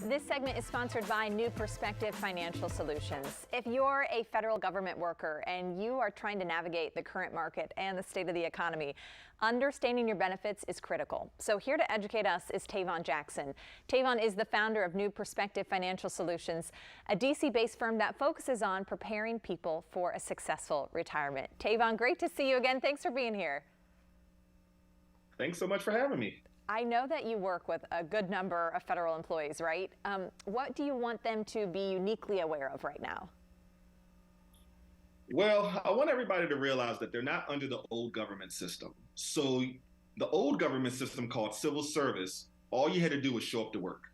This segment is sponsored by New Perspective Financial Solutions. If you're a federal government worker and you are trying to navigate the current market and the state of the economy, understanding your benefits is critical. So here to educate us is Tayvon Jackson. Tayvon is the founder of New Perspective Financial Solutions, a DC-based firm that focuses on preparing people for a successful retirement. Tayvon, great to see you again. Thanks for being here. Thanks so much for having me. I know that you work with a good number of federal employees, right? What do you want them to be uniquely aware of right now? Well, I want everybody to realize that they're not under the old government system. So the old government system called civil service, all you had to do was show up to work.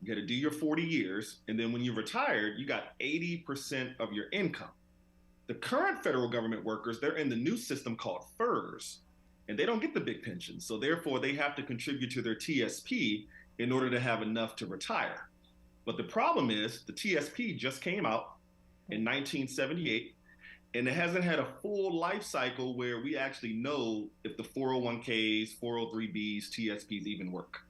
You had to do your 40 years, and then when you retired, you got 80% of your income. The current federal government workers, they're in the new system called FERS. And they don't get the big pension. So therefore, they have to contribute to their TSP in order to have enough to retire. But the problem is the TSP just came out in 1978, and it hasn't had a full life cycle where we actually know if the 401ks, 403bs, TSPs even work.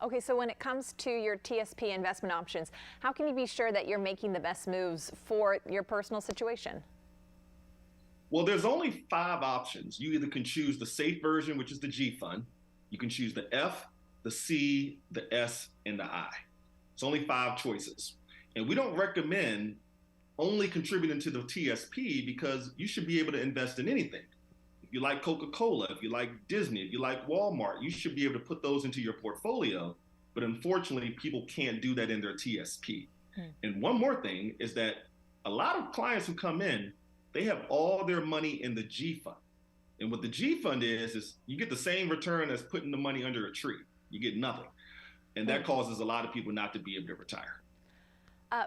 Okay, so when it comes to your TSP investment options, how can you be sure that you're making the best moves for your personal situation? Well, there's only 5 options. You either can choose the safe version, which is the G fund. You can choose the F, the C, the S, and the I. It's only 5 choices. And we don't recommend only contributing to the TSP because you should be able to invest in anything. If you like Coca-Cola, if you like Disney, if you like Walmart, you should be able to put those into your portfolio. But unfortunately, people can't do that in their TSP. And one more thing is that a lot of clients who come in, they have all their money in the G fund. And what the G fund is you get the same return as putting the money under a tree. You get nothing. And that causes a lot of people not to be able to retire.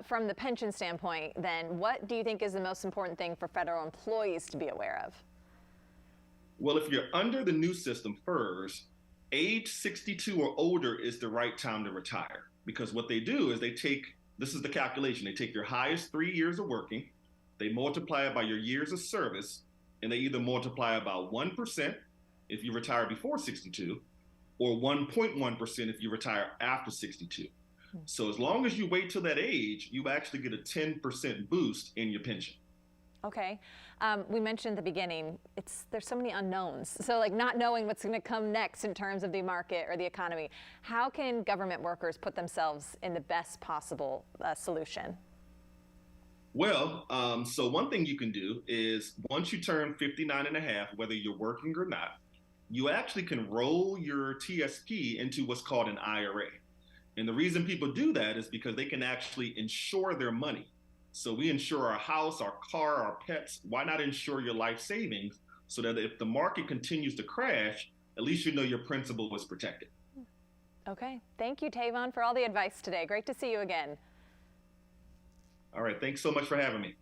From the pension standpoint, then, what do you think is the most important thing for federal employees to be aware of? Well, if you're under the new system FERS, age 62 or older is the right time to retire. Because what they do is this is the calculation, they take your highest 3 years of working, they multiply it by your years of service, and they either multiply about 1% if you retire before 62, or 1.1% if you retire after 62. So as long as you wait till that age, you actually get a 10% boost in your pension. Okay. We mentioned at the beginning, there's so many unknowns. So like not knowing what's going to come next in terms of the market or the economy. How can government workers put themselves in the best possible solution? Well, so one thing you can do is once you turn 59 and a half, whether you're working or not, you actually can roll your TSP into what's called an IRA. And the reason people do that is because they can actually insure their money. So we insure our house, our car, our pets. Why not insure your life savings so that if the market continues to crash, at least you know your principal was protected. Okay. Thank you, Tayvon, for all the advice today. Great to see you again. All right, thanks so much for having me.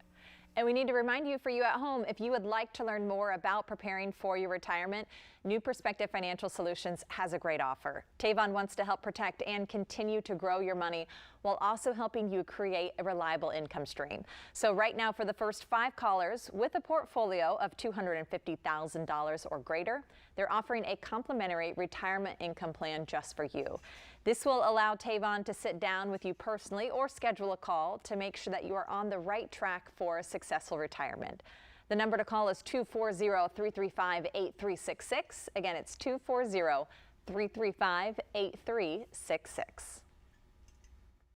And we need to remind you, for you at home, if you would like to learn more about preparing for your retirement, New Perspective Financial Solutions has a great offer. Tayvon wants to help protect and continue to grow your money while also helping you create a reliable income stream. So right now, for the first 5 callers with a portfolio of $250,000 or greater, they're offering a complimentary retirement income plan just for you. This will allow Tayvon to sit down with you personally or schedule a call to make sure that you are on the right track for a successful retirement. The number to call is 240-335-8366. Again, it's 240-335-8366.